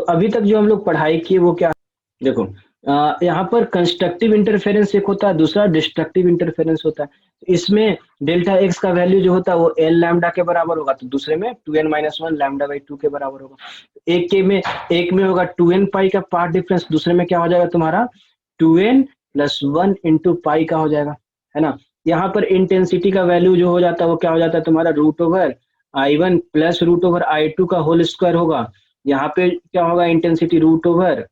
अभी तक जो हम लोग पढ़ाई किए वो क्या, देखो यहाँ पर कंस्ट्रक्टिव इंटरफेरेंस एक होता है, दूसरा डिस्ट्रक्टिव इंटरफेरेंस होता है। इसमें डेल्टा एक्स का वैल्यू जो होता है वो एल लैम्डा के बराबर होगा, तो दूसरे में 2n-1 लैम्डा बाई 2 के बराबर होगा। एक में होगा 2n पाई का पार्ट डिफरेंस, दूसरे में क्या हो जाएगा तुम्हारा 2n प्लस 1 इंटू पाई का हो जाएगा, है ना। यहाँ पर इंटेंसिटी का वैल्यू जो हो जाता है वो क्या हो जाता है तुम्हारा root over I1 plus root over I2 का होल स्क्वायर होगा। यहाँ पे क्या होगा intensity root over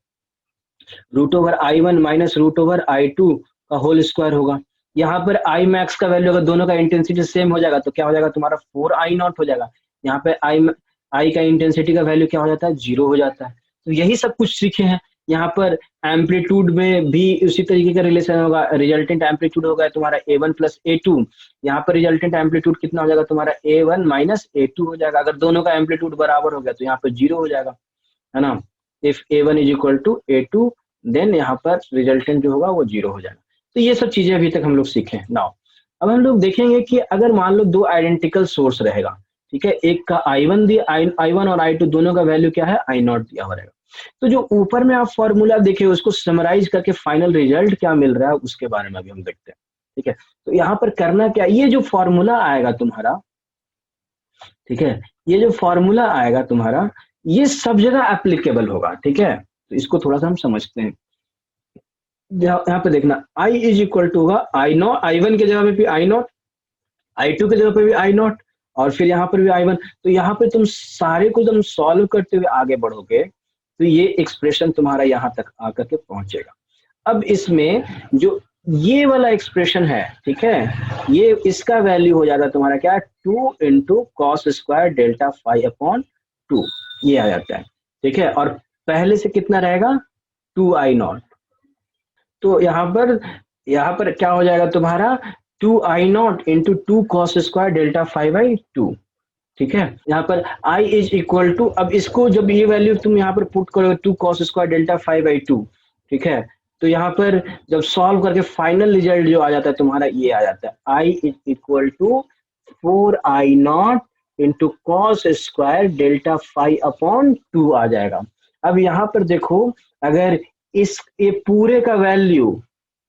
I1 minus root over I2 का होल स्क्वायर होगा। यहाँ पर I मैक्स का वैल्यू अगर दोनों का इंटेंसिटी सेम हो जाएगा तो क्या हो जाएगा तुम्हारा 4I नॉट हो जाएगा। यहाँ पे I का इंटेंसिटी का वैल्यू क्या हो जाता है 0 हो जाता है। तो यही सब कुछ सीखे हैं। यहाँ पर एम्पलीट्यूड में भी उसी तरीके का रिलेशन होगा, रिजल्टेंट एम्पलीट्यूड होगा तुम्हारा A1 प्लस A2। यहाँ पर रिजल्टेंट एम्पलीट्यूड कितना हो जाएगा तुम्हारा A1 माइनस A2 हो जाएगा। अगर दोनों का एम्पलीट्यूड बराबर हो गया तो यहाँ पर 0 हो जाएगा, है ना। If A1 is equal to A2 then यहाँ पर रिजल्टेंट जो होगा वो 0 हो जाएगा। तो ये सब चीजें अभी तक हम लोग सीखे। नाउ अब हम लोग देखेंगे कि अगर मान लो दो आइडेंटिकल सोर्स रहेगा, ठीक है, एक का I1 दिया, I1 और I2 दोनों का वैल्यू क्या है I नॉट दिया हुआ रहेगा। तो जो ऊपर में आप फॉर्मूला देखे उसको समराइज करके फाइनल रिजल्ट क्या मिल रहा है उसके बारे में अभी हम देखते हैं, ठीक है। तो यहाँ पर करना क्या, ये जो फॉर्मूला आएगा तुम्हारा, ठीक है, ये जो फॉर्मूला आएगा तुम्हारा ये सब जगह एप्लीकेबल होगा, ठीक है। तो इसको थोड़ा सा हम समझते हैं। यहाँ पे देखना I इज इक्वल टू होगा I नॉट, I1 के जगह पे भी I नॉट, I2 के जगह पे भी I नॉट और फिर यहाँ पर भी I1। तो यहाँ पे तुम सारे को तुम सॉल्व करते हुए आगे बढ़ोगे तो ये एक्सप्रेशन तुम्हारा यहाँ तक आकर के पहुंचेगा। अब इसमें जो ये वाला एक्सप्रेशन है, ठीक है, ये इसका वैल्यू हो जाता है तुम्हारा क्या 2 into cos square delta phi upon 2, ये आ जाता है, ठीक है। और पहले से कितना रहेगा 2I नॉट, तो यहाँ पर क्या हो जाएगा तुम्हारा 2I naught into 2 cos square delta phi by 2, ठीक है। यहाँ पर I इज इक्वल टू, अब इसको जब ये वैल्यू तुम यहाँ पर पुट करोगे 2 cos square delta phi by 2, ठीक है, तो यहाँ पर जब सॉल्व करके फाइनल रिजल्ट जो आ जाता है तुम्हारा ये आ जाता है I is equal to 4I naught into cos square delta phi upon 2 आ जाएगा। अब यहाँ पर देखो अगर ये पूरे का वैल्यू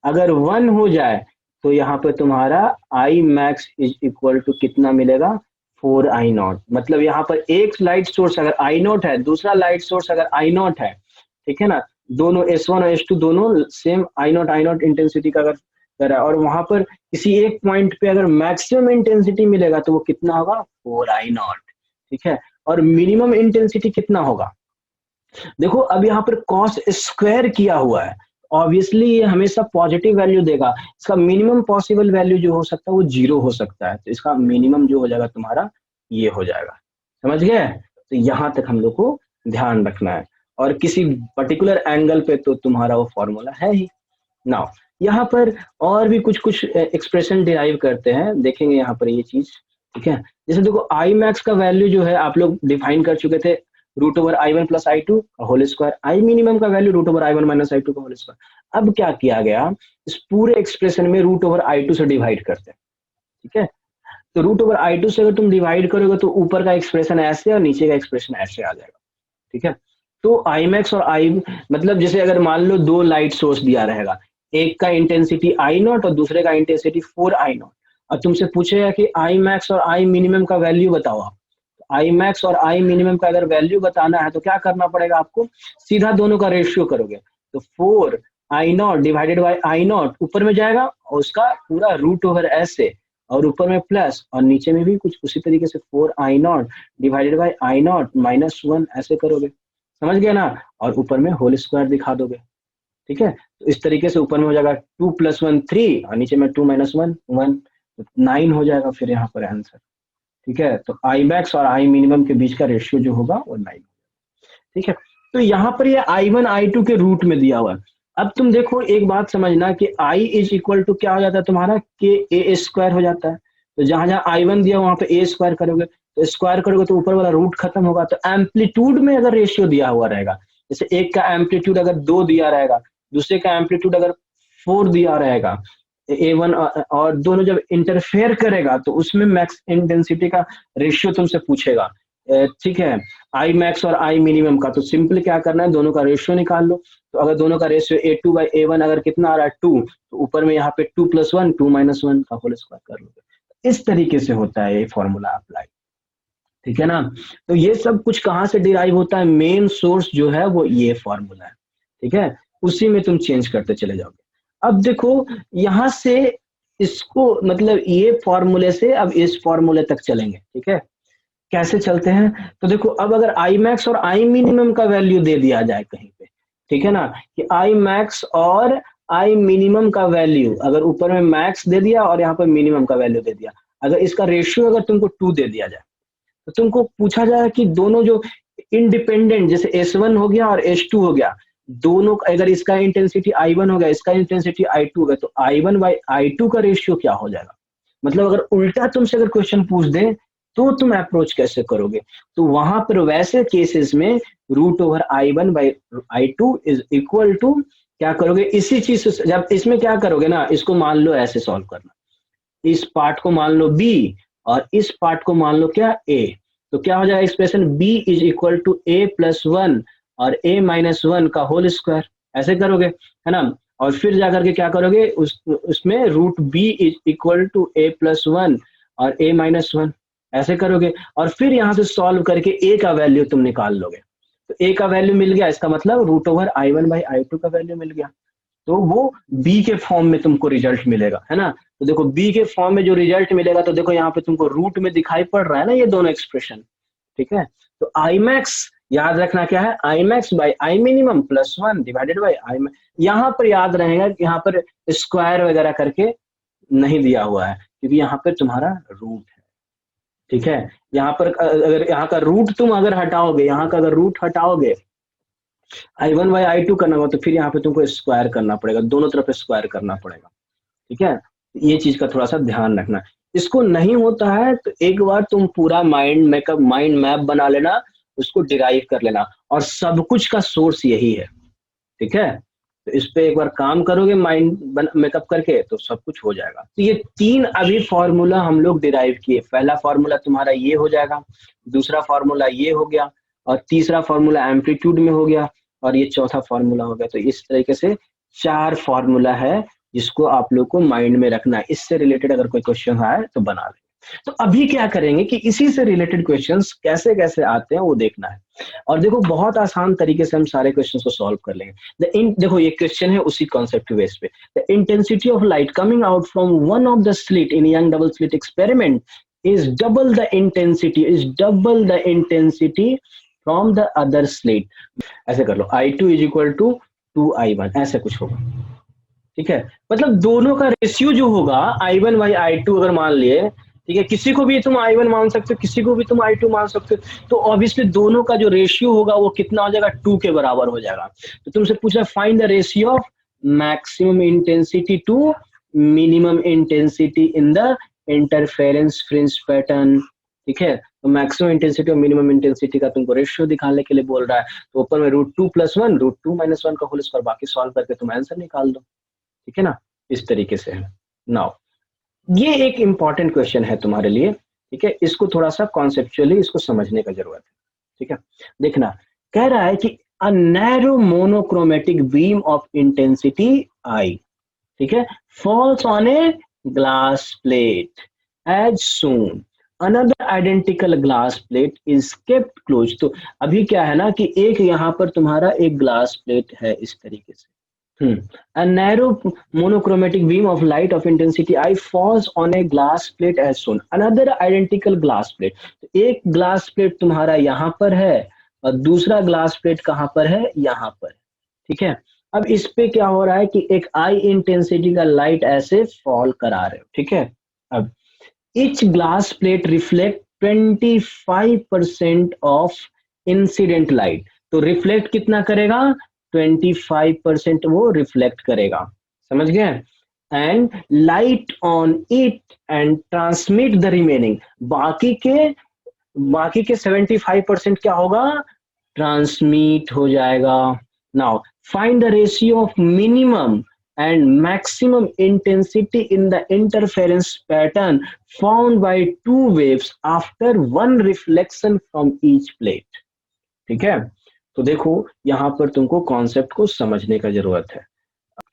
अगर 1 हो जाए तो यहाँ पे तुम्हारा I max is equal to कितना मिलेगा 4I नॉट। मतलब यहाँ पर एक लाइट सोर्स अगर I नॉट है, दूसरा लाइट सोर्स अगर I नॉट है, ठीक है ना, दोनों S1 और S2 दोनों सेम I नॉट इंटेंसिटी का अगर है और वहां पर किसी एक पॉइंट पे अगर मैक्सिमम इंटेंसिटी मिलेगा तो वो कितना होगा 4I नॉट, ठीक है। और मिनिमम इंटेंसिटी कितना होगा, देखो अब यहाँ पर कॉस स्क्वायर किया हुआ है, ऑब्वियसली ये हमेशा पॉजिटिव वैल्यू देगा। इसका मिनिमम पॉसिबल वैल्यू जो हो सकता है वो 0 हो सकता है, तो इसका मिनिमम जो हो जाएगा तुम्हारा ये हो जाएगा, समझ गए। तो यहाँ तक हम लोग को ध्यान रखना है और किसी पर्टिकुलर एंगल पे तो तुम्हारा वो फॉर्मूला है ही। नाउ यहाँ पर और भी कुछ एक्सप्रेशन डिराइव करते हैं, देखेंगे यहाँ पर ये चीज, ठीक है। जैसे देखो I मैक्स का वैल्यू जो है आप लोग डिफाइन कर चुके थे root over I1 plus I2 का होल स्क्वायर, I मिनिमम का value root over I1 minus I2 का होल स्क्वायर। अब क्या किया गया, इस पूरे एक्सप्रेशन में रूट ओवर I2 से डिवाइड करते हैं, ठीक है। तो रूट ओवर I2 से अगर तुम डिवाइड करोगे तो ऊपर का एक्सप्रेशन ऐसे और नीचे का एक्सप्रेशन ऐसे आ जाएगा, ठीक है। तो I मैक्स और I मतलब जैसे अगर मान लो दो लाइट सोर्स दिया रहेगा, एक का इंटेंसिटी I नॉट और दूसरे का इंटेंसिटी 4I नॉट, और तुमसे पूछेगा कि I मैक्स और I मिनिमम का वैल्यू बताओ आप। I मैक्स और I मिनिमम का अगर वैल्यू बताना है तो क्या करना पड़ेगा आपको, सीधा दोनों का रेशियो करोगे तो 4I not divided by I not ऊपर में जाएगा और उसका पूरा रूट ओवर ऐसे और ऊपर में प्लस और नीचे में भी कुछ उसी तरीके से 4I not divided by I not minus 1 ऐसे करोगे, समझ गए ना, और ऊपर में होल स्क्वायर दिखा दोगे, ठीक है। तो इस तरीके से ऊपर में हो जाएगा 2 + 1 3 और नीचे में 2 - 1 1, 9 हो जाएगा फिर यहाँ पर आंसर, ठीक है। तो I मैक्स और I मिनिमम के बीच का रेशियो जो होगा वो 9, ठीक है। तो यहाँ पर ये I1 I2 के रूट में दिया हुआ है। अब तुम देखो एक बात समझना कि I इज इक्वल टू क्या हो जाता है तुम्हारा KA स्क्वायर हो जाता है। तो जहां जहां I1 दिया वहां पे A स्क्वायर करोगे, तो स्क्वायर करोगे तो ऊपर वाला रूट खत्म होगा। तो एम्पलीट्यूड में अगर रेशियो दिया हुआ रहेगा, जैसे एक का एम्पलीट्यूड अगर 2 दिया रहेगा, दूसरे का एम्पलीट्यूड अगर 4 दिया रहेगा, A1 और दोनों जब इंटरफेयर करेगा तो उसमें मैक्स इंटेंसिटी का रेशियो तुमसे पूछेगा। ठीक है, आई मैक्स और आई मिनिमम का, तो सिंपल क्या करना है, दोनों का रेशियो निकाल लो। तो अगर दोनों का रेशियो A2/A1 अगर कितना आ रहा है 2, तो ऊपर में यहाँ पे 2 + 1 2 - 1 का होल स्क्वायर कर लोगे। इस तरीके से होता है ये फॉर्मूला अप्लाई, ठीक है ना। तो ये सब कुछ कहाँ से डिराइव होता है, मेन सोर्स जो है वो ये फॉर्मूला है, ठीक है, उसी में तुम चेंज करते चले जाओगे। अब देखो यहाँ से इसको मतलब ये फॉर्मूले से अब इस फॉर्मूले तक चलेंगे, ठीक है, कैसे चलते हैं। तो देखो अब अगर आई मैक्स और आई मिनिमम का वैल्यू दे दिया जाए कहीं पे, ठीक है ना, कि आई मैक्स और आई मिनिमम का वैल्यू, अगर ऊपर में मैक्स दे दिया और यहाँ पर मिनिमम का वैल्यू दे दिया, अगर इसका रेशियो अगर तुमको 2 दे दिया जाए, तो तुमको पूछा जाए कि दोनों जो इंडिपेंडेंट जैसे S1 हो गया और S2 हो गया, दोनों अगर इसका इंटेंसिटी I1 हो गया, इसका इंटेंसिटी I2 हो गया, तो I1/I2 का रेशियो क्या हो जाएगा। मतलब अगर उल्टा तुमसे अगर क्वेश्चन पूछ दे तो तुम अप्रोच कैसे करोगे, तो वहां पर वैसे केसेस में √I1/I2 इज इक्वल टू क्या करोगे, इसी चीज से जब इसमें क्या करोगे ना, इसको मान लो ऐसे सॉल्व करना, इस पार्ट को मान लो B और इस पार्ट को मान लो क्या A, तो क्या हो जाएगा expression B is equal to A+1 और A-1 का होल स्क्वायर, ऐसे करोगे, है ना। और फिर जाकर के क्या करोगे, उसमें √B is equal to A+1 और A-1 ऐसे करोगे, और फिर यहाँ से सॉल्व करके A का वैल्यू तुम निकाल लोगे। तो A का वैल्यू मिल गया, इसका मतलब √I1/I2 का वैल्यू मिल गया, तो वो B के फॉर्म में तुमको रिजल्ट मिलेगा, है ना। तो देखो B के फॉर्म में जो रिजल्ट मिलेगा, तो देखो यहाँ पे तुमको रूट में दिखाई पड़ रहा है ना ये दोनों एक्सप्रेशन, ठीक है। तो आई मैक्स याद रखना क्या है, I max by I minimum +1 divided by I, यहाँ पर याद रहेगा कि यहाँ पर स्क्वायर वगैरह करके नहीं दिया हुआ है, क्योंकि यहाँ पर तुम्हारा रूट है, ठीक है। यहाँ पर अगर यहाँ का रूट तुम अगर हटाओगे, यहाँ का अगर रूट हटाओगे I1/I2 करना होगा, तो फिर यहाँ पे तुमको स्क्वायर करना पड़ेगा, दोनों तरफ स्क्वायर करना पड़ेगा, ठीक है। ये चीज का थोड़ा सा ध्यान रखना। इसको नहीं होता है तो एक बार तुम पूरा माइंड मैप बना लेना, उसको डिराइव कर लेना, और सब कुछ का सोर्स यही है, ठीक है। तो इस पे एक बार काम करोगे माइंड मेकअप करके, तो सब कुछ हो जाएगा। तो ये 3 अभी फॉर्मूला हम लोग डिराइव किए, पहला फॉर्मूला तुम्हारा ये हो जाएगा, दूसरा फॉर्मूला ये हो गया, और तीसरा फॉर्मूला एम्पलीट्यूड में हो गया, और ये चौथा फॉर्मूला हो गया। तो इस तरीके से 4 फॉर्मूला है जिसको आप लोग को माइंड में रखना है। इससे रिलेटेड अगर कोई क्वेश्चन आए तो बना ले। तो अभी क्या करेंगे कि इसी से रिलेटेड क्वेश्चंस कैसे कैसे आते हैं वो देखना है, और देखो बहुत आसान तरीके से हम सारे क्वेश्चंस को सॉल्व कर लेंगे। देखो ये क्वेश्चन है उसी कॉन्सेप्ट बेस पे, the intensity of light coming out from one of the slit in Young double slit experiment is double the intensity from the other slit. ऐसे कर लो, I2 is equal to 2I1, ऐसे कुछ होगा, ठीक है। मतलब दोनों का रेशियो जो होगा I1/I2 अगर मान लिए, ठीक है, किसी को भी तुम I1 मान सकते हो, किसी को भी तुम I2 मान सकते हो, तो ऑब्वियसली दोनों का जो रेशियो होगा वो कितना हो जाएगा, 2 के बराबर हो जाएगा। तो तुमसे पूछा find the ratio of maximum intensity to minimum intensity in the interference fringe pattern, ठीक है। तो मैक्सिमम इंटेंसिटी और मिनिमम इंटेंसिटी का तुमको रेशियो दिखाने के लिए बोल रहा है, तो ऊपर में √2 + 1 √2 - 1 का होल स्क्वायर, बाकी सॉल्व करके तुम आंसर निकाल दो, ठीक है ना। इस तरीके से है। नाउ ये एक इंपॉर्टेंट क्वेश्चन है तुम्हारे लिए, ठीक है, इसको थोड़ा सा कॉन्सेप्चुअली इसको समझने का जरूरत है, ठीक है। देखना, कह रहा है कि a narrow monochromatic beam of intensity I, ठीक है, falls on a glass plate as soon, another identical glass plate is kept close. तो अभी क्या है ना कि एक यहाँ पर तुम्हारा एक ग्लास प्लेट है इस तरीके से, A narrow monochromatic beam of light of intensity I falls on a glass plate as shown. Another identical glass plate. तो एक ग्लास प्लेट तुम्हारा यहाँ पर है और दूसरा ग्लास प्लेट कहाँ पर है, यहाँ पर, ठीक है। अब इस पे क्या हो रहा है कि एक आई इंटेंसिटी का लाइट ऐसे फॉल करा रहे हो, ठीक है। अब each glass plate reflect 25% of incident light, तो रिफ्लेक्ट कितना करेगा, 25% वो रिफ्लेक्ट करेगा, समझ गए। And light on it and transmit the remaining, बाकी के 75% क्या होगा, ट्रांसमिट हो जाएगा। Now find the ratio of minimum and maximum intensity in the interference pattern found by two waves after one reflection from each plate। ठीक है, तो देखो यहाँ पर तुमको कॉन्सेप्ट को समझने का जरूरत है।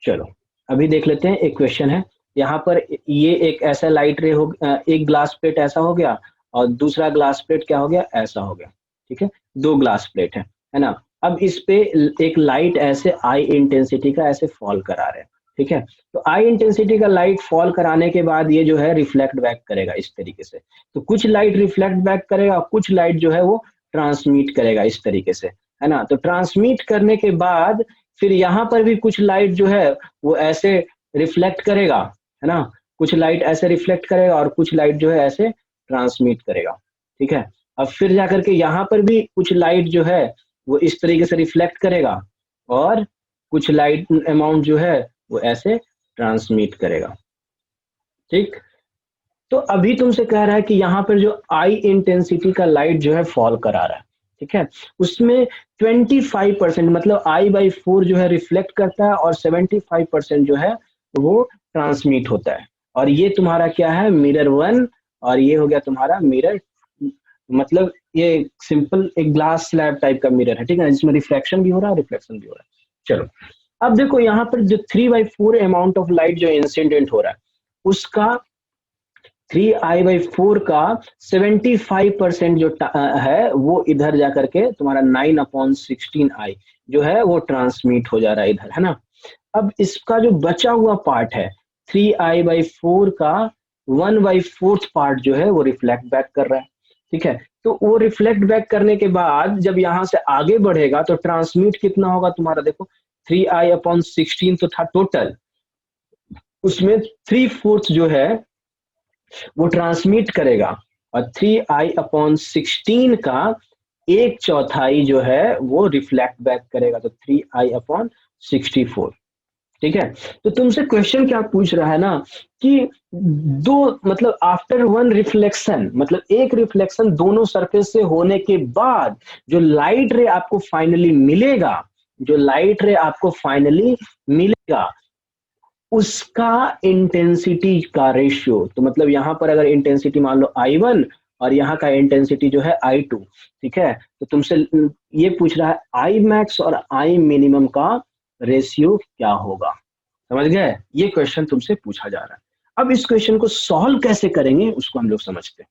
चलो अभी देख लेते हैं, एक क्वेश्चन है यहाँ पर, ये एक ऐसा लाइट रे हो, एक ग्लास प्लेट ऐसा हो गया और दूसरा ग्लास प्लेट क्या हो गया, ऐसा हो गया। ठीक है, दो ग्लास प्लेट है ना। अब इस पे एक लाइट ऐसे आई इंटेंसिटी का ऐसे फॉल करा रहे हैं। ठीक है, तो आई इंटेंसिटी का लाइट फॉल कराने के बाद ये जो है रिफ्लेक्ट बैक करेगा इस तरीके से। तो कुछ लाइट रिफ्लेक्ट बैक करेगा और कुछ लाइट जो है वो ट्रांसमिट करेगा इस तरीके से, है ना। तो ट्रांसमिट करने के बाद फिर यहाँ पर भी कुछ लाइट जो है वो ऐसे रिफ्लेक्ट करेगा, है ना। कुछ लाइट ऐसे रिफ्लेक्ट करेगा और कुछ लाइट जो है ऐसे ट्रांसमिट करेगा। ठीक है, अब फिर जाकर के यहाँ पर भी कुछ लाइट जो है वो इस तरीके से रिफ्लेक्ट करेगा और कुछ लाइट अमाउंट जो है वो ऐसे ट्रांसमिट करेगा। ठीक, तो अभी तुमसे कह रहा है कि यहाँ पर जो आई इंटेंसिटी का लाइट जो है फॉल करा रहा है, ठीक है, उसमें 25% मतलब I/4 जो है रिफ्लेक्ट करता है और 75% जो है वो ट्रांसमिट होता है। और ये तुम्हारा क्या है, मिरर 1, और ये हो गया तुम्हारा मिरर, मतलब ये सिंपल एक ग्लास स्लैब टाइप का मिरर है, ठीक है, जिसमें रिफ्लेक्शन भी हो रहा है रिफ्लेक्शन भी हो रहा है। चलो अब देखो यहाँ पर जो 3/4 अमाउंट ऑफ लाइट जो इंसिडेंट हो रहा है उसका 3I/4 का 75% जो है वो इधर जाकर के तुम्हारा 9/16I जो है वो ट्रांसमिट हो जा रहा है इधर, है ना। अब इसका जो बचा हुआ पार्ट है 3I/4 का 1/4 पार्ट जो है वो रिफ्लेक्ट बैक कर रहा है। ठीक है, तो वो रिफ्लेक्ट बैक करने के बाद जब यहाँ से आगे बढ़ेगा तो ट्रांसमिट कितना होगा तुम्हारा, देखो 3I/16 तो था टोटल, उसमें 3/4 जो है वो ट्रांसमिट करेगा और 3I/16 का 1/4 जो है वो रिफ्लेक्ट बैक करेगा, तो 3I/64। ठीक है, तो तुमसे क्वेश्चन क्या पूछ रहा है ना कि दो मतलब आफ्टर वन रिफ्लेक्शन, मतलब एक रिफ्लेक्शन दोनों सरफेस से होने के बाद जो लाइट रे आपको फाइनली मिलेगा, जो लाइट रे आपको फाइनली मिलेगा उसका इंटेंसिटी का रेशियो, तो मतलब यहां पर अगर इंटेंसिटी मान लो I1 और यहाँ का इंटेंसिटी जो है I2, ठीक है, तो तुमसे ये पूछ रहा है I मैक्स और I मिनिमम का रेशियो क्या होगा, समझ गए, ये क्वेश्चन तुमसे पूछा जा रहा है। अब इस क्वेश्चन को सॉल्व कैसे करेंगे उसको हम लोग समझते हैं।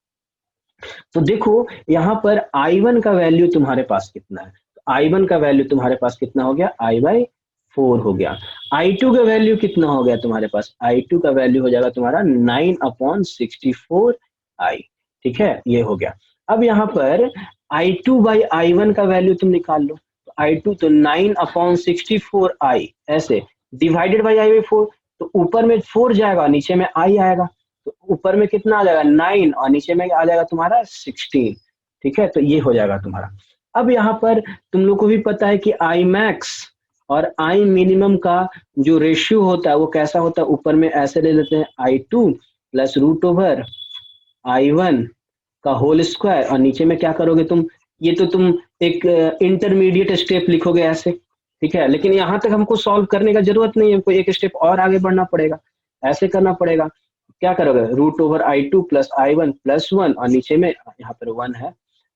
तो देखो यहाँ पर I1 का वैल्यू तुम्हारे पास कितना है, तो I1 का वैल्यू तुम्हारे पास कितना हो गया, I/4 हो गया। I2 का वैल्यू कितना हो गया तुम्हारे पास, I2 का वैल्यू हो जाएगा तुम्हारा 9/64I। ठीक है, ये हो गया। अब यहाँ पर I2/I1 का वैल्यू तुम निकाल लो, तो I2 तो 9/64I ऐसे डिवाइडेड बाई I/4, तो ऊपर में 4 जाएगा नीचे में I आएगा, तो ऊपर में कितना आ जाएगा 9 और नीचे में आ जाएगा तुम्हारा 16। ठीक है, तो ये हो जाएगा तुम्हारा। अब यहाँ पर तुम लोग को भी पता है कि I मैक्स और I मिनिमम का जो रेशियो होता है वो कैसा होता है, ऊपर में ऐसे ले लेते हैं I2 प्लस √I1 का होल स्क्वायर और नीचे में क्या करोगे तुम, ये तो तुम एक इंटरमीडिएट स्टेप लिखोगे ऐसे, ठीक है, लेकिन यहाँ तक हमको सॉल्व करने का जरूरत नहीं है, हमको एक स्टेप और आगे बढ़ना पड़ेगा, ऐसे करना पड़ेगा। क्या करोगे, √I2 प्लस I1 प्लस 1 और नीचे में यहाँ पर 1 है,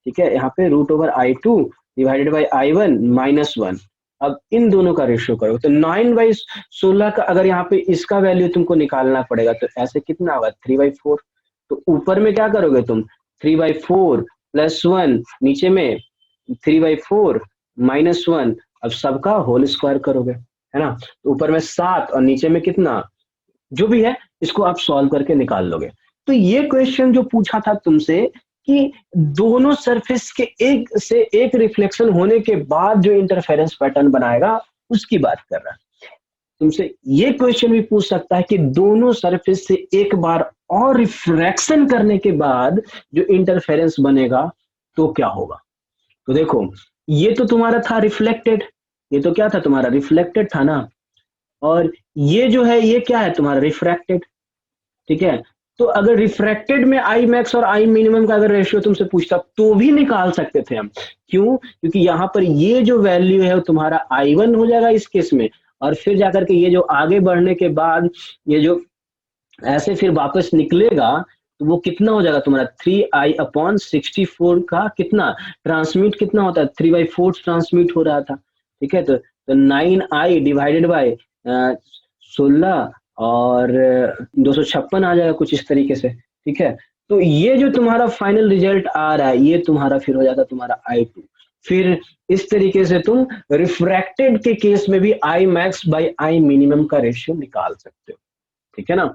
ठीक है, यहाँ पे √I2 divided by I1 minus 1। अब इन दोनों का रेशियो करो तो 9/16 का अगर यहाँ पे इसका वैल्यू तुमको निकालना पड़ेगा तो ऐसे कितना होगा 3/4, तो ऊपर में क्या करोगे तुम 3/4 प्लस 1, नीचे में 3/4 माइनस 1, अब सबका होल स्क्वायर करोगे, है ना, तो ऊपर में 7 और नीचे में कितना जो भी है इसको आप सॉल्व करके निकाल लोगे। तो ये क्वेश्चन जो पूछा था तुमसे कि दोनों सरफेस के एक से एक रिफ्लेक्शन होने के बाद जो इंटरफेरेंस पैटर्न बनाएगा उसकी बात कर रहा है। तुमसे ये क्वेश्चन भी पूछ सकता है कि दोनों सरफेस से एक बार और रिफ्रैक्शन करने के बाद जो इंटरफेरेंस बनेगा तो क्या होगा। तो देखो ये तो तुम्हारा था रिफ्लेक्टेड, ये तो क्या था तुम्हारा रिफ्लेक्टेड था ना, और ये जो है ये क्या है तुम्हारा रिफ्रैक्टेड। ठीक है, तो अगर रिफ्रैक्टेड में I मैक्स और I मिनिमम का अगर रेशियो तुमसे पूछता तो भी निकाल सकते थे हम, क्यों, क्योंकि यहाँ पर ये जो वैल्यू है वो तुम्हारा I1 हो जाएगा इस केस में, और फिर जाकर के ये जो आगे बढ़ने के बाद ये जो ऐसे फिर वापस निकलेगा तो वो कितना हो जाएगा तुम्हारा 3i/64 का कितना ट्रांसमिट कितना होता है 3/4 ट्रांसमिट हो रहा था। ठीक है, तो 9i डिवाइडेड बाय 16 और 256 आ जाएगा कुछ इस तरीके से। ठीक है, तो ये जो तुम्हारा फाइनल रिजल्ट आ रहा है ये तुम्हारा फिर हो जाता है तुम्हारा I2। फिर इस तरीके से तुम रिफ्रैक्टेड के केस में भी I max by I minimum का रेशियो निकाल सकते हो। ठीक है ना,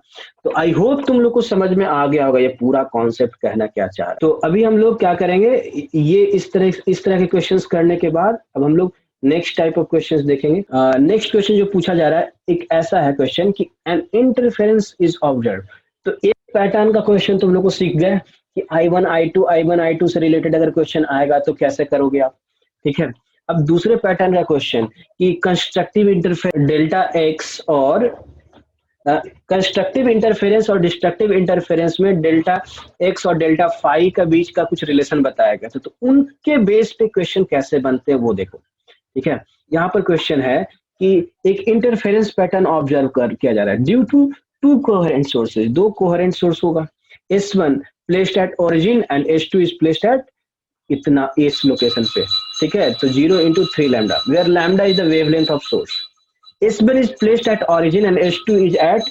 तो आई होप तुम लोग को समझ में आ गया होगा ये पूरा कॉन्सेप्ट कहना क्या चाह रहा है। तो अभी हम लोग क्या करेंगे, ये इस तरह के क्वेश्चंस करने के बाद अब हम लोग नेक्स्ट टाइप ऑफ क्वेश्चंस देखेंगे। नेक्स्ट क्वेश्चन जो पूछा जा रहा है एक ऐसा है क्वेश्चन कि एन इंटरफेरेंस इज ऑब्जर्व। तो एक पैटर्न का क्वेश्चन तुम लोग को सीख गए कि I1 I2 से रिलेटेड अगर क्वेश्चन आएगा तो कैसे करोगे आप। ठीक है, अब दूसरे पैटर्न का क्वेश्चन कि कंस्ट्रक्टिव इंटरफेरेंस डेल्टा एक्स और कंस्ट्रक्टिव इंटरफेरेंस और डिस्ट्रक्टिव इंटरफेरेंस में डेल्टा एक्स और डेल्टा फाई का बीच का कुछ रिलेशन बताया गया था, तो उनके बेस पे क्वेश्चन कैसे बनते हैं वो देखो। ठीक है, यहाँ पर क्वेश्चन है कि एक इंटरफेरेंस पैटर्न ऑब्जर्व किया जा रहा है due to two coherent sources, दो कोहेरेंट सोर्स होगा, S1 placed at origin and S2 is placed at इतना इस लोकेशन पे। ठीक है, तो 0 into 3 lambda where lambda is the wavelength of source. S1 is placed at origin and S2 is at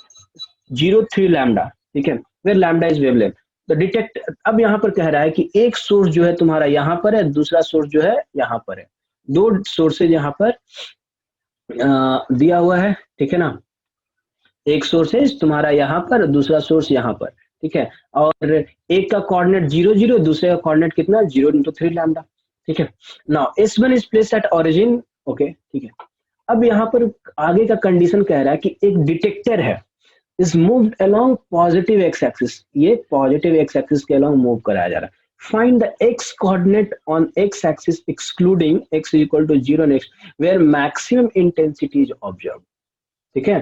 0.3 lambda। ठीक है, where lambda is wavelength। तो detect अब यहाँ पर कह रहा है कि एक सोर्स जो है तुम्हारा यहाँ पर है, दूसरा सोर्स जो है यहाँ पर है, दो सोर्सेज यहाँ पर दिया हुआ है। ठीक है ना, एक सोर्सेज तुम्हारा यहाँ पर, दूसरा सोर्स यहाँ पर। ठीक है, और एक का कोऑर्डिनेट 0 0, दूसरे का कोऑर्डिनेट कितना 0 into 3 lambda। ठीक है, now S1 is placed at origin. Okay, ठीक है, अब यहाँ पर आगे का कंडीशन कह रहा है कि एक डिटेक्टर है is moved along positive x axis, ये पॉजिटिव एक्स एक्सिस के अलोंग मूव कराया जा रहा है। Find the x coordinate on x axis excluding x equal to 0 next where maximum intensity is observe. ठीक है,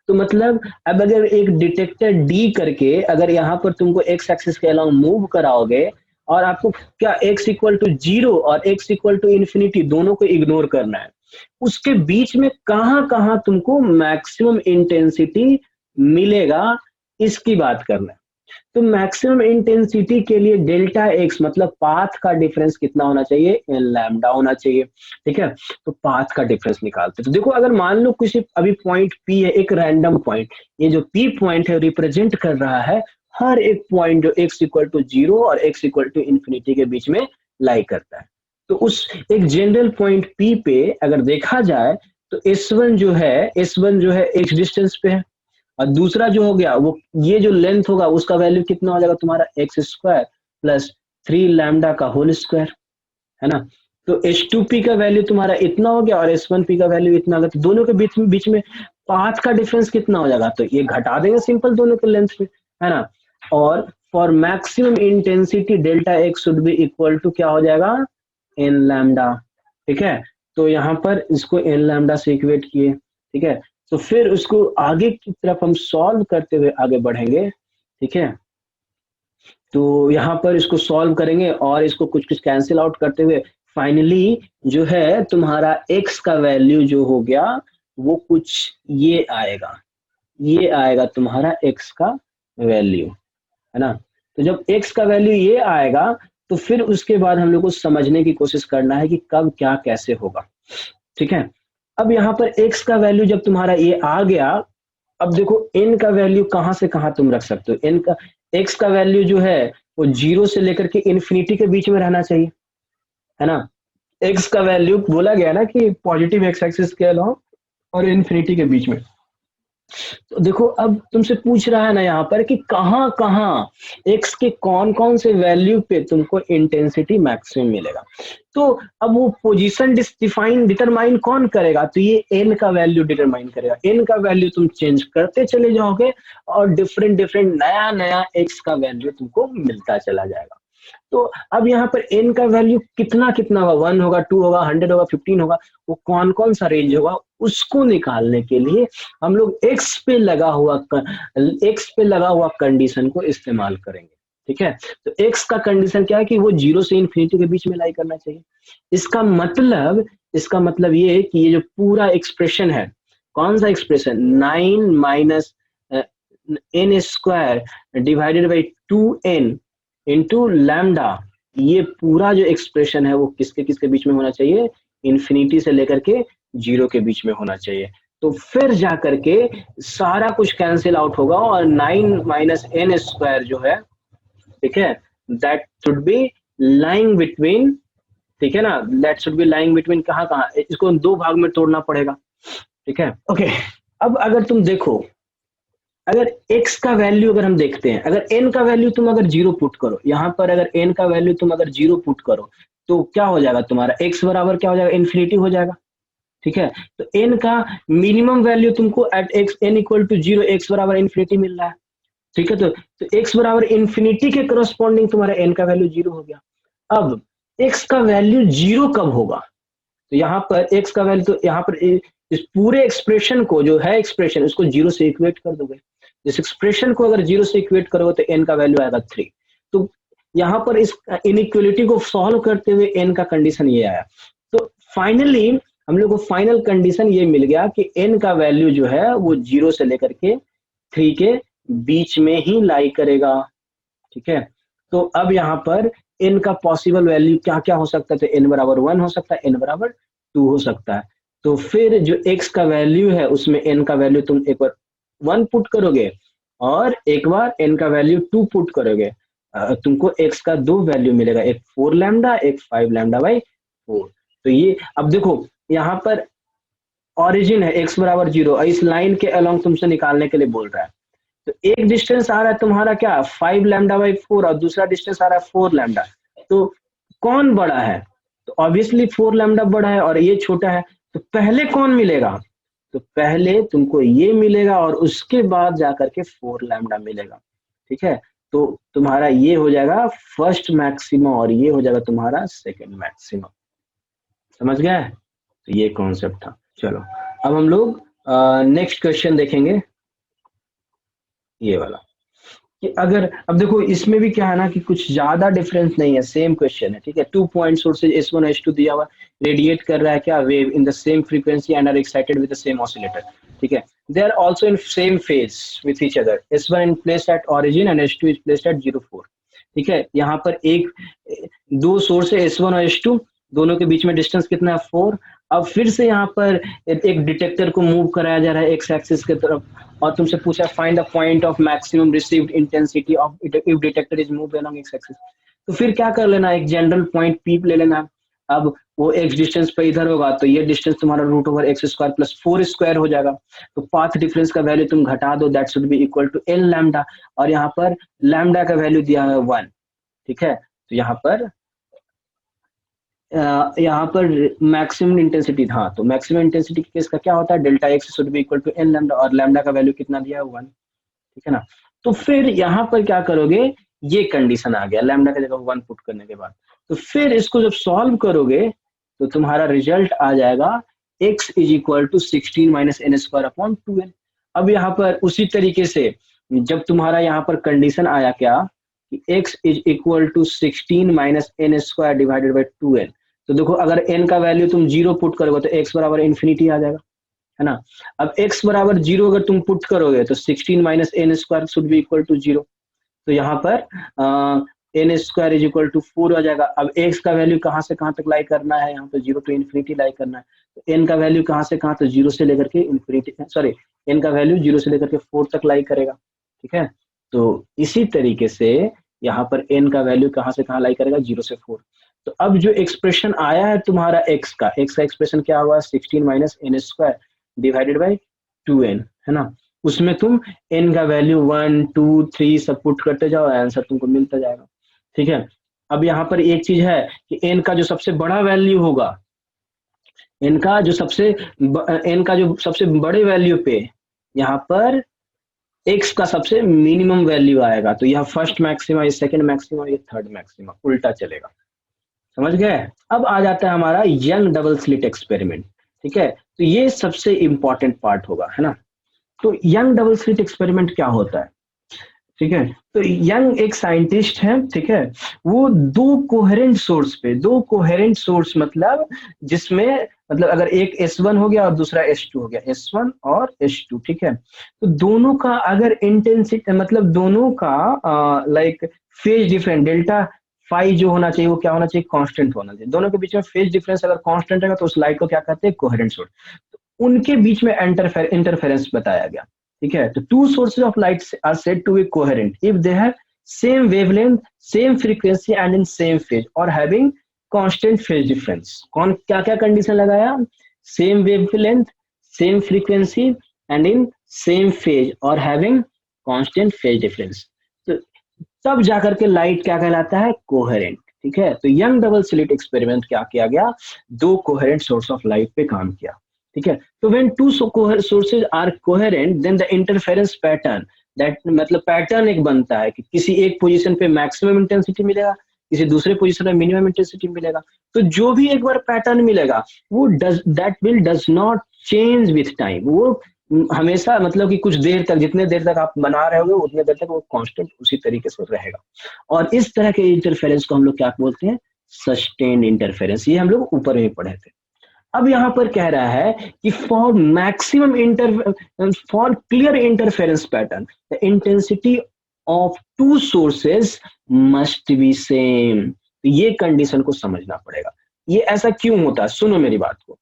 तो मतलब अब अगर एक डिटेक्टर D करके अगर यहाँ पर तुमको एक्स एक्सिस के अलोंग मूव कराओगे और आपको क्या x इक्वल टू 0 और x इक्वल टू इन्फिनिटी दोनों को इग्नोर करना है, उसके बीच में कहां कहां तुमको मैक्सिमम इंटेंसिटी मिलेगा इसकी बात करना है। तो मैक्सिमम इंटेंसिटी के लिए डेल्टा एक्स मतलब पाथ का डिफरेंस कितना होना चाहिए, एन लैम्डा होना चाहिए। ठीक है, तो पाथ का डिफरेंस निकालते। तो देखो अगर मान लो किसी अभी पॉइंट P है, एक रैंडम पॉइंट, ये जो P पॉइंट है रिप्रेजेंट कर रहा है हर एक पॉइंट जो x इक्वल टू 0 और x इक्वल टू इन्फिनिटी के बीच में लाई करता है। तो उस एक जनरल पॉइंट P पे अगर देखा जाए तो S1 जो है x डिस्टेंस पे है, और दूसरा जो हो गया वो ये जो लेंथ होगा उसका वैल्यू कितना हो जाएगा तुम्हारा x² प्लस 3 लैम्डा का होल स्क्वायर, है ना। तो H2P का वैल्यू तुम्हारा इतना हो गया और S1P का वैल्यू इतना हो गया, तो दोनों के बीच में पाथ का डिफरेंस कितना हो जाएगा, तो ये घटा देंगे सिंपल दोनों के लेंथ में, है ना। और for maximum intensity delta x should be equal to क्या हो जाएगा, एन लैम्डा। ठीक है, तो यहाँ पर इसको एन लैम्डा से इक्वेट किए। ठीक है, तो फिर उसको आगे की तरफ हम सॉल्व करते हुए आगे बढ़ेंगे। ठीक है, तो यहाँ पर इसको सॉल्व करेंगे और इसको कुछ कुछ कैंसिल आउट करते हुए फाइनली जो है तुम्हारा x का वैल्यू जो हो गया वो कुछ ये आएगा तुम्हारा x का वैल्यू, है ना। तो जब x का वैल्यू ये आएगा तो फिर उसके बाद हम लोग को समझने की कोशिश करना है कि कब क्या कैसे होगा। ठीक है, अब यहाँ पर x का वैल्यू जब तुम्हारा ये आ गया, अब देखो n का वैल्यू कहाँ से कहाँ तुम रख सकते हो। n का x का वैल्यू जो है वो 0 से लेकर के इन्फिनिटी के बीच में रहना चाहिए, है ना। x का वैल्यू बोला गया ना कि पॉजिटिव एक्स एक्सिस के अलावा और इन्फिनिटी के बीच में। तो देखो अब तुमसे पूछ रहा है ना यहाँ पर कि कहाँ कहाँ x के कौन कौन से वैल्यू पे तुमको इंटेंसिटी मैक्सिमम मिलेगा। तो अब वो पोजीशन डिटरमाइन कौन करेगा, तो ये n का वैल्यू डिटरमाइन करेगा। n का वैल्यू तुम चेंज करते चले जाओगे और डिफरेंट नया x का वैल्यू तुमको मिलता चला जाएगा। तो अब यहाँ पर n का वैल्यू कितना होगा, 1 होगा, 2 होगा, 100 होगा, 15 होगा, वो कौन कौन सा रेंज होगा उसको निकालने के लिए हम लोग x पे लगा हुआ कंडीशन को इस्तेमाल करेंगे। ठीक है, तो x का कंडीशन क्या है कि वो 0 से इन्फिनिटी के बीच में लाई करना चाहिए। इसका मतलब ये है कि ये जो पूरा एक्सप्रेशन है कौन सा expression, 9 minus n square divided by 2n into lambda, ये पूरा जो एक्सप्रेशन है वो किसके किसके बीच में होना चाहिए, इन्फिनिटी से लेकर के 0 के बीच में होना चाहिए। तो फिर जा करके सारा कुछ कैंसिल आउट होगा और 9 माइनस n स्क्वायर जो है, ठीक है, that should B lying between, ठीक है ना, that should B lying between कहाँ कहाँ, इसको दो भाग में तोड़ना पड़ेगा, ठीक है। ओके, अब अगर तुम देखो, अगर x का वैल्यू अगर हम देखते हैं, अगर n का वैल्यू तुम अगर 0 पुट करो, यहाँ पर अगर n का वैल्यू तुम अगर 0 पुट करो तो क्या हो जाएगा तुम्हारा, x बराबर क्या हो जाएगा, इन्फिनिटी हो जाएगा, ठीक है। तो n का मिनिमम वैल्यू तुमको at x n equal to 0 x बराबर इन्फिनिटी मिल रहा है, ठीक है। तो x बराबर इन्फिनिटी के करस्पॉन्डिंग तुम्हारा n का वैल्यू 0 हो गया। अब x का वैल्यू 0 कब होगा, तो यहाँ पर x का वैल्यू, तो यहाँ पर इस पूरे एक्सप्रेशन को जो है एक्सप्रेशन, उसको 0 से इक्वेट कर दोगे, इस एक्सप्रेशन को अगर 0 से इक्वेट करोगे तो n का वैल्यू आएगा 3। तो यहाँ पर इस इनइक्वलिटी को सॉल्व करते हुए n का कंडीशन ये आया। तो फाइनली हम लोग को फाइनल कंडीशन ये मिल गया कि n का वैल्यू जो है वो 0 से लेकर के 3 के बीच में ही लाई करेगा, ठीक है। तो अब यहाँ पर n का पॉसिबल वैल्यू क्या क्या हो सकता है, तो n बराबर 1 हो सकता है, n बराबर 2 हो सकता है। तो फिर जो x का वैल्यू है उसमें n का वैल्यू तुम एक बार 1 पुट करोगे और एक बार n का वैल्यू 2 पुट करोगे, तुमको x का 2 वैल्यू मिलेगा, एक 4 लैम्डा, एक 5 लैम्डा बाई 4। तो ये अब देखो यहाँ पर ऑरिजिन है x बराबर 0 और इस लाइन के अलोंग तुमसे निकालने के लिए बोल रहा है। तो एक डिस्टेंस आ रहा है तुम्हारा क्या 5 लैम्डा बाई 4 और दूसरा डिस्टेंस आ रहा है 4 लैम्डा, तो कौन बड़ा है, तो ऑब्वियसली 4 लैम्डा बड़ा है और ये छोटा है, तो पहले कौन मिलेगा, तो पहले तुमको ये मिलेगा और उसके बाद जाकर के 4 लैम्डा मिलेगा, ठीक है। तो तुम्हारा ये हो जाएगा फर्स्ट मैक्सिमम और ये हो जाएगा तुम्हारा सेकंड मैक्सिमम, समझ गए। तो ये कॉन्सेप्ट था। चलो अब हम लोग नेक्स्ट क्वेश्चन देखेंगे, ये वाला, कि अगर अब देखो इसमें भी क्या है ना कि कुछ ज्यादा डिफरेंस नहीं है, सेम क्वेश्चन है, ठीक है। 2 पॉइंट सोर्सेज S1 S2 दिया हुआ, रेडिएट कर रहा है क्या wave in the same frequency and are excited with the same oscillator, ठीक है। They are also in same phase with each other, S1 in placed at origin and S2 is placed at 0,4, ठीक है। यहाँ पर दो source है S1 और S2, दोनों के बीच में डिस्टेंस कितना है 4। अब फिर से यहाँ पर एक डिटेक्टर को मूव कराया जा रहा है एक्स एक्सिस की तरफ और तुमसे पूछा find the point of maximum received intensity of if detector is move along x axis. तो फिर क्या कर लेना, एक जनरल पॉइंट पी ले लेना। अब वो एक्स डिस्टेंस पे इधर होगा तो ये डिस्टेंस तुम्हारा root over x square plus 4 square हो जाएगा। तो पाथ डिफरेंस का वैल्यू तुम घटा दो, that should be equal to l lambda, और यहाँ पर लैम्डा का वैल्यू दिया है 1, ठीक है। तो यहाँ पर मैक्सिमम इंटेंसिटी, हाँ तो मैक्सिमम इंटेंसिटी केस का क्या होता है, delta x should be equal to n lambda, और लैम्डा का वैल्यू कितना दिया है 1, ठीक है ना। तो फिर यहाँ पर क्या करोगे, ये कंडीशन आ गया लैम्डा की जगह 1 पुट करने के बाद। तो फिर इसको जब सॉल्व करोगे तो तुम्हारा रिजल्ट आ जाएगा x is equal to 16 minus n square upon 2n। अब यहाँ पर उसी तरीके से जब तुम्हारा यहाँ पर कंडीशन आया क्या कि x is equal to 16 minus n square divided by 2n, तो देखो अगर n का वैल्यू तुम 0 पुट करोगे तो x बराबर इन्फिनिटी आ जाएगा, है ना। अब x बराबर 0 अगर तुम पुट करोगे तो 16 minus n square should be equal to 0। तो यहाँ पर n square is equal to 4 आ जाएगा। अब x का वैल्यू कहाँ से कहाँ तक लाई करना है, यहाँ पे 0 टू इन्फिनिटी लाई करना है। तो n का वैल्यू कहाँ से कहाँ, तो 0 से लेकर के इन्फिनिटी, सॉरी n का वैल्यू 0 से लेकर के 4 तक लाई करेगा, ठीक है। तो इसी तरीके से यहाँ पर n का वैल्यू कहाँ से कहाँ लाई करेगा, 0 से 4। तो अब जो एक्सप्रेशन आया है तुम्हारा x का एक्सप्रेशन क्या हुआ, 16 minus n square divided by 2n, है ना। उसमें तुम n का वैल्यू 1, 2, 3 सब पुट करते जाओ, आंसर तुमको मिलता जाएगा, ठीक है। अब यहाँ पर एक चीज है कि n का जो सबसे बड़ा वैल्यू होगा, n का जो सबसे बड़े वैल्यू पे यहाँ पर x का सबसे मिनिमम वैल्यू आएगा। तो यह फर्स्ट मैक्सिमा, ये सेकंड मैक्सिमा, ये थर्ड मैक्सिमा, उल्टा चलेगा, समझ गए। अब आ जाता है हमारा यंग डबल स्लिट एक्सपेरिमेंट, ठीक है। तो ये सबसे इंपॉर्टेंट पार्ट होगा, है ना। तो यंग डबल स्लिट एक्सपेरिमेंट क्या होता है, ठीक है। तो यंग एक साइंटिस्ट है, ठीक है, वो दो कोहेरेंट सोर्स मतलब जिसमें मतलब अगर एक S1 हो गया और दूसरा S2 हो गया, S1 और S2, ठीक है, तो दोनों का अगर इंटेंसिटी मतलब दोनों का like phase difference delta phi जो होना चाहिए वो क्या होना चाहिए, कांस्टेंट होना चाहिए। दोनों के बीच में फेज डिफरेंस अगर कांस्टेंट रहेगा तो उस लाइट को क्या कहते हैं, कोहेरेंट सोर्स। तो उनके बीच में इंटरफेरेंस बताया गया, ठीक है। तो two sources of light are said to be coherent if they have same wavelength, same frequency and in same phase और हैविंग कांस्टेंट फेज डिफरेंस। कौन क्या क्या कंडीशन लगाया, same wavelength, same frequency and in same phase और having constant phase difference. तो तब जाकर के लाइट क्या कहलाता है, कोहेरेंट, ठीक है। तो यंग डबल स्लिट एक्सपेरिमेंट क्या किया गया, दो कोहेरेंट सोर्स ऑफ लाइट पे काम किया, ठीक है। तो when two sources are coherent then the interference pattern that मतलब पैटर्न एक बनता है कि किसी एक पोजीशन पे मैक्सिमम इंटेंसिटी मिलेगा, किसी दूसरे पोजीशन में मिनिमम इंटेंसिटी मिलेगा। तो जो भी एक बार पैटर्न मिलेगा वो does not change with time, वो हमेशा मतलब कि कुछ देर तक, जितने देर तक आप बना रहे होगे उतने देर तक वो कांस्टेंट उसी तरीके से रहेगा। और इस तरह के इंटरफेरेंस को हम लोग क्या बोलते हैं, सस्टेन्ड इंटरफेरेंस। ये हम लोग ऊपर में पढ़े थे। अब यहां पर कह रहा है कि for clear interference pattern the intensity of to sources must be same. ये कंडीशन को समझना पड़ेगा। ये ऐसा क्यों होता है, सुनो मेरी बात को।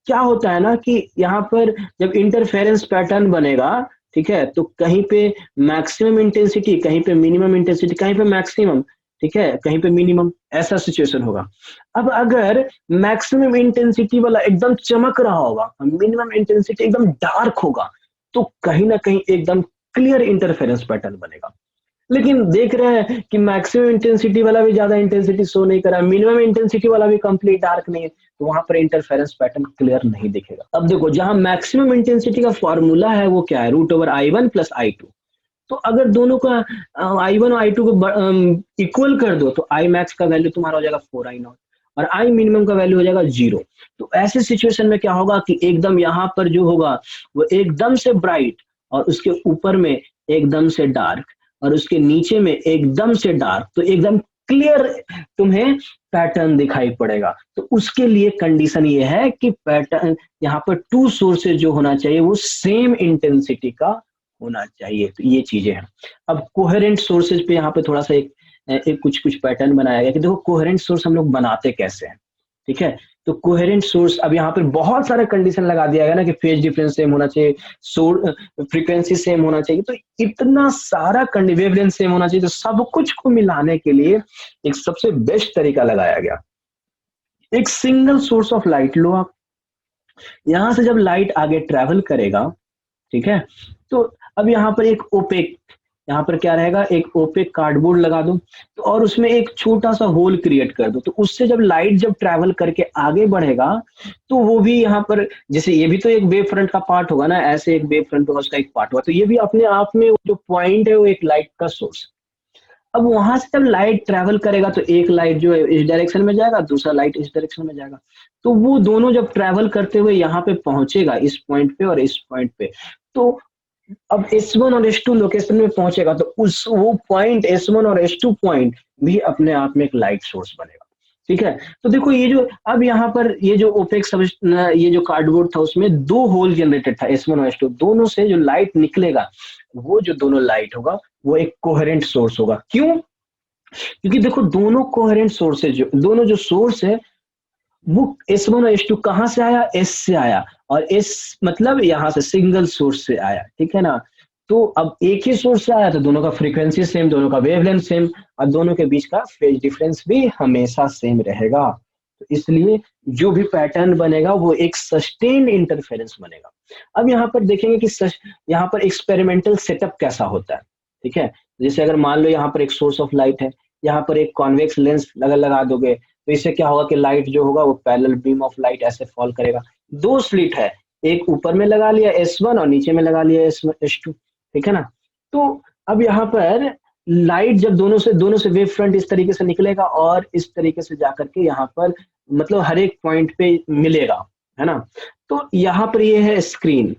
क्या होता है ना कि यहाँ पर जब इंटरफेरेंस पैटर्न बनेगा, ठीक है, तो कहीं पे मैक्सिमम इंटेंसिटी, कहीं पे मिनिमम इंटेंसिटी, कहीं पे मैक्सिमम, ठीक है, कहीं पे मिनिमम, ऐसा सिचुएशन होगा। अब अगर मैक्सिमम इंटेंसिटी वाला एकदम चमक रहा होगा, मिनिमम इंटेंसिटी एकदम डार्क होगा, तो कहीं ना कहीं एकदम क्लियर इंटरफेरेंस पैटर्न बनेगा। लेकिन देख रहे हैं कि मैक्सिमम इंटेंसिटी वाला भी ज्यादा इंटेंसिटी शो नहीं कर रहा, मिनिमम इंटेंसिटी वाला भी कंप्लीट डार्क नहीं है, तो वहां पर इंटरफेरेंस पैटर्न क्लियर नहीं दिखेगा। अब देखो, जहां मैक्सिमम इंटेंसिटी का फॉर्मूला है वो क्या है, √I1 + I2। तो अगर दोनों का I1 और I2 को इक्वल कर दो तो I मैक्स का वैल्यू तुम्हारा हो जाएगा 4I0 और I मिनिमम का वैल्यू हो जाएगा 0। तो ऐसे सिचुएशन में क्या होगा कि एकदम यहाँ पर जो होगा वो एकदम से ब्राइट और उसके ऊपर में एकदम से डार्क और उसके नीचे में एकदम से डार्क, तो एकदम क्लियर तुम्हें पैटर्न दिखाई पड़ेगा। तो उसके लिए कंडीशन ये है कि पैटर्न यहाँ पर टू सोर्सेज जो होना चाहिए वो सेम इंटेंसिटी का होना चाहिए। तो ये चीजें हैं। अब कोहेरेंट सोर्सेज पे यहाँ पे थोड़ा सा एक कुछ पैटर्न बनाया गया कि देखो कोहेरेंट सोर्स हम लोग बनाते कैसे हैं, ठीक है। तो कोहेरेंट सोर्स, अब यहाँ पर बहुत सारे कंडीशन लगा दिया गया ना कि फेज डिफरेंस सेम होना चाहिए, फ्रीक्वेंसी सेम होना चाहिए, तो इतना सारा वेवलेंथ सेम होना चाहिए। तो सब कुछ को मिलाने के लिए एक सबसे बेस्ट तरीका लगाया गया। एक सिंगल सोर्स ऑफ लाइट लो आप, यहां से जब लाइट आगे ट्रेवल करेगा, ठीक है, तो अब यहाँ पर एक ओपेक, यहाँ पर क्या रहेगा, एक ओपेक कार्डबोर्ड लगा दो, तो और उसमें एक छोटा सा होल क्रिएट कर दो। तो उससे जब लाइट जब ट्रैवल करके आगे बढ़ेगा तो वो भी यहाँ पर, जैसे ये भी तो एक वेव फ्रंट का पार्ट होगा ना, ऐसे एक वेव फ्रंट होगा उसका एक पार्ट होगा, तो ये भी अपने आप में जो पॉइंट है वो एक लाइट का सोर्स। अब वहां से जब लाइट ट्रैवल करेगा तो एक लाइट जो है इस डायरेक्शन में जाएगा, दूसरा लाइट इस डायरेक्शन में जाएगा। तो वो दोनों जब ट्रैवल करते हुए यहाँ पे पहुंचेगा, इस पॉइंट पे और इस पॉइंट पे, तो अब S1 और S2 लोकेशन में पहुंचेगा तो उस वो पॉइंट S1 और S2 पॉइंट भी अपने आप में एक लाइट सोर्स बनेगा, ठीक है। तो देखो ये जो अब यहाँ पर ये जो ओपेक सब ये जो कार्डबोर्ड था उसमें दो होल जनरेटेड था, S1 और S2, दोनों से जो लाइट निकलेगा वो जो दोनों लाइट होगा वो एक कोहेरेंट सोर्स होगा। क्यों? क्योंकि देखो दोनों कोहेरेंट सोर्सेज, दोनों जो सोर्स है वो S1 और S2 कहां से आया, S से आया, और S मतलब यहां से सिंगल सोर्स से आया, ठीक है ना। तो अब एक ही सोर्स से आया तो दोनों का फ्रीक्वेंसी सेम, दोनों का वेवलेंथ सेम और दोनों के बीच का फेज डिफरेंस भी हमेशा सेम रहेगा। तो इसलिए जो भी पैटर्न बनेगा वो एक सस्टेन्ड इंटरफेरेंस बनेगा। अब यहाँ पर देखेंगे कि यहाँ पर एक्सपेरिमेंटल सेटअप कैसा होता है, ठीक है। जैसे अगर मान लो यहाँ पर एक सोर्स ऑफ लाइट है, यहाँ पर एक कॉन्वेक्स लेंस लगा दोगे तो इससे क्या होगा कि लाइट जो होगा वो पैरेलल बीम ऑफ लाइट ऐसे फॉल करेगा। दो स्लिट है, एक ऊपर में लगा लिया S1 और नीचे में लगा लिया S2, ठीक है ना। तो अब यहाँ पर लाइट जब दोनों से वेव फ्रंट इस तरीके से निकलेगा और इस तरीके से जाकर के यहाँ पर मतलब हर एक पॉइंट पे मिलेगा, है ना। तो यहाँ पर ये है स्क्रीन,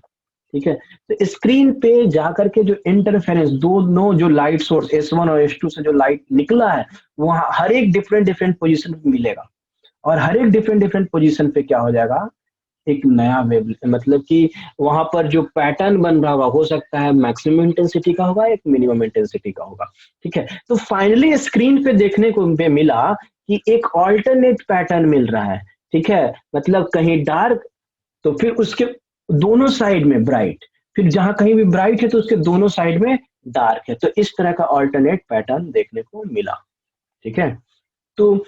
ठीक है। तो स्क्रीन पे जाकर के जो इंटरफेरेंस दोनों जो लाइट सोर्स S1 और S2 से जो लाइट निकला है वो हर एक डिफरेंट डिफरेंट पोजीशन पे मिलेगा, और हर एक डिफरेंट डिफरेंट पोजीशन पे क्या हो जाएगा, एक नया वेव, मतलब कि वहां पर जो पैटर्न बन रहा होगा हो सकता है मैक्सिमम इंटेंसिटी का होगा, एक मिनिमम इंटेंसिटी का होगा। ठीक है, तो फाइनली स्क्रीन पे देखने को मिला कि एक ऑल्टरनेट पैटर्न मिल रहा है। ठीक है, मतलब कहीं डार्क तो फिर उसके दोनों साइड में ब्राइट, फिर जहां कहीं भी ब्राइट है तो उसके दोनों साइड में डार्क है, तो इस तरह का ऑल्टरनेट पैटर्न देखने को मिला। ठीक है, तो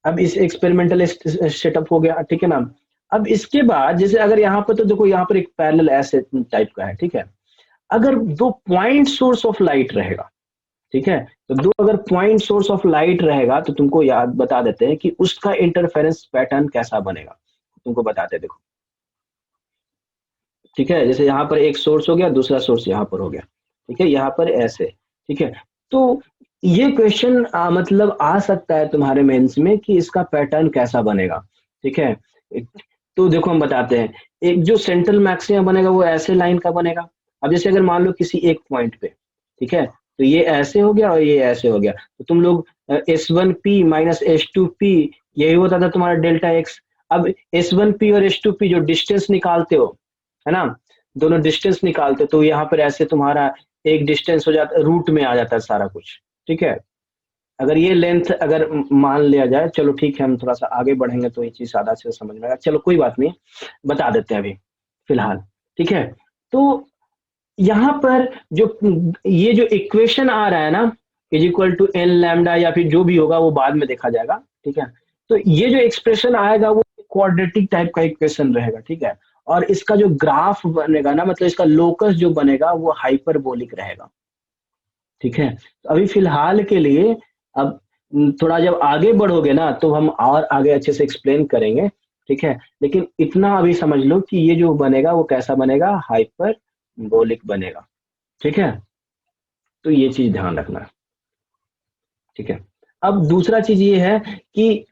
अब इस एक्सपेरिमेंटल सेटअप हो गया। ठीक है ना, अब इसके बाद जैसे अगर यहाँ पर तो देखो यहाँ पर एक पैरेलल ऐसे टाइप का है। ठीक है, अगर दो पॉइंट सोर्स ऑफ लाइट रहेगा, ठीक है, तो दो अगर पॉइंट सोर्स ऑफ लाइट रहेगा तो तुमको याद बता देते हैं कि उसका इंटरफेरेंस पैटर्न कैसा बनेगा, तुमको बताते हैं। देखो, ठीक है, जैसे यहाँ पर एक सोर्स हो गया, दूसरा सोर्स यहाँ पर हो गया। ठीक है, यहाँ पर ऐसे। ठीक है, तो ये क्वेश्चन मतलब आ सकता है तुम्हारे मेंस में कि इसका पैटर्न कैसा बनेगा। ठीक है, तो देखो हम बताते हैं। एक जो सेंट्रल मैक्सिमा बनेगा वो ऐसे लाइन का बनेगा। अब जैसे अगर मान लो किसी एक पॉइंट पे, ठीक है, तो ये ऐसे हो गया और ये ऐसे हो गया, तो तुम लोग S1P माइनस S2P यही होता था तुम्हारा डेल्टा एक्स। अब S1P और S2P जो डिस्टेंस निकालते हो, है ना, दोनों डिस्टेंस निकालते तो यहाँ पर ऐसे तुम्हारा एक डिस्टेंस हो जाता, रूट में आ जाता है सारा कुछ। ठीक है, अगर ये लेंथ अगर मान लिया जाए, चलो ठीक है, हम थोड़ा सा आगे बढ़ेंगे तो ये चीज ज्यादा से समझ में आएगा। चलो कोई बात नहीं, बता देते हैं अभी फिलहाल। ठीक है, तो यहाँ पर जो ये जो इक्वेशन आ रहा है ना, is equal to n lambda, या फिर जो भी होगा वो बाद में देखा जाएगा। ठीक है, तो ये जो एक्सप्रेशन आएगा वो क्वाड्रेटिक टाइप का इक्वेशन रहेगा। ठीक है, और इसका जो ग्राफ बनेगा ना, मतलब इसका लोकस जो बनेगा वो हाइपरबोलिक रहेगा। ठीक है, तो अभी फिलहाल के लिए, अब थोड़ा जब आगे बढ़ोगे ना तो हम और आगे अच्छे से एक्सप्लेन करेंगे। ठीक है, लेकिन इतना अभी समझ लो कि ये जो बनेगा वो कैसा बनेगा, हाइपरबोलिक बनेगा। ठीक है, तो ये चीज ध्यान रखना। ठीक है, अब दूसरा चीज ये है कि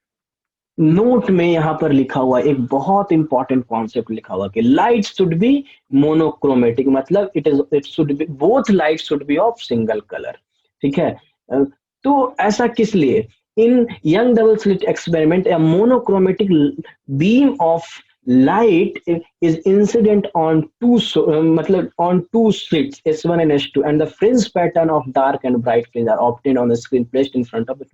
नोट में यहाँ पर लिखा हुआ एक बहुत इंपॉर्टेंट कॉन्सेप्ट लिखा हुआ कि लाइट शुड बी मोनोक्रोमेटिक, मतलब it should be both light should be of single colour. ठीक है, तो ऐसा किस लिए, in Young double slit experiment a monochromatic beam of light is incident on मतलब on two slits S1 and S2 and the fringe pattern of dark and bright fringe are obtained on the screen placed in front of it.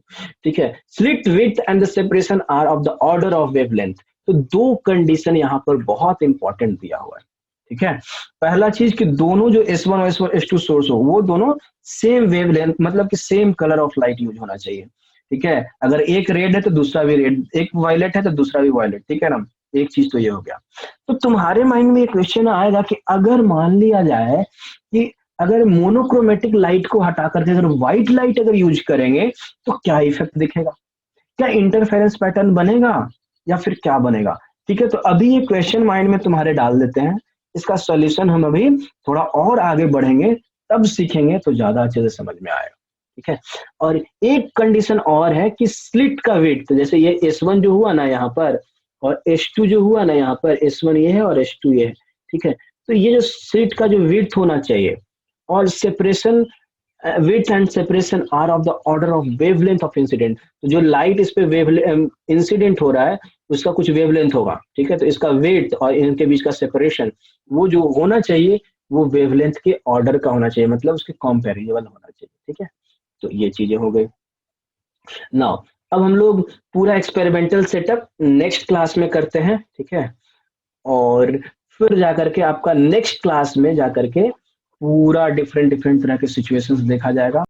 ठीक है, slit width and the separation are of the order of wavelength। तो दो condition यहाँ पर बहुत important दिया हुआ है। ठीक है, पहला चीज कि दोनों जो S1 और S2 सोर्स हो वो दोनों सेम वेवलेंथ, मतलब कि same colour of light use होना चाहिए। ठीक है, अगर एक रेड है तो दूसरा भी रेड, एक वायलेट है तो दूसरा भी वायलेट। ठीक है ना, एक चीज तो ये हो गया। तो तुम्हारे माइंड में एक क्वेश्चन आएगा कि अगर मान लिया जाए कि अगर मोनोक्रोमेटिक लाइट को हटा करके अगर व्हाइट लाइट अगर यूज करेंगे तो क्या इफेक्ट दिखेगा, क्या इंटरफेरेंस पैटर्न बनेगा या फिर क्या बनेगा। ठीक है, तो अभी ये क्वेश्चन माइंड में तुम्हारे डाल देते हैं, इसका सॉल्यूशन हम अभी थोड़ा और आगे बढ़ेंगे तब सीखेंगे तो ज्यादा अच्छे से समझ में आएगा। ठीक है, और एक कंडीशन और है कि स्लिट का वेट, तो जैसे ये S1 जो हुआ ना यहाँ पर और S2 जो हुआ ना यहाँ पर, S1 ये है और S2 ये है। ठीक है, तो ये जो स्लिट का जो वेट होना चाहिए और separation, width and separation are of the order of wavelength of incident। तो जो लाइट इस पे इंसिडेंट हो रहा है उसका कुछ वेवलेंथ होगा। ठीक है, तो इसका वेट और इनके बीच का सेपरेशन वो जो होना चाहिए वो वेवलेंथ के ऑर्डर का होना चाहिए, मतलब उसके कंपैरेबल होना चाहिए। ठीक है, तो ये चीजें हो गई। नाउ अब हम लोग पूरा एक्सपेरिमेंटल सेटअप नेक्स्ट क्लास में करते हैं। ठीक है, और फिर जाकर के आपका नेक्स्ट क्लास में जाकर के पूरा डिफरेंट डिफरेंट तरह के सिचुएशंस देखा जाएगा।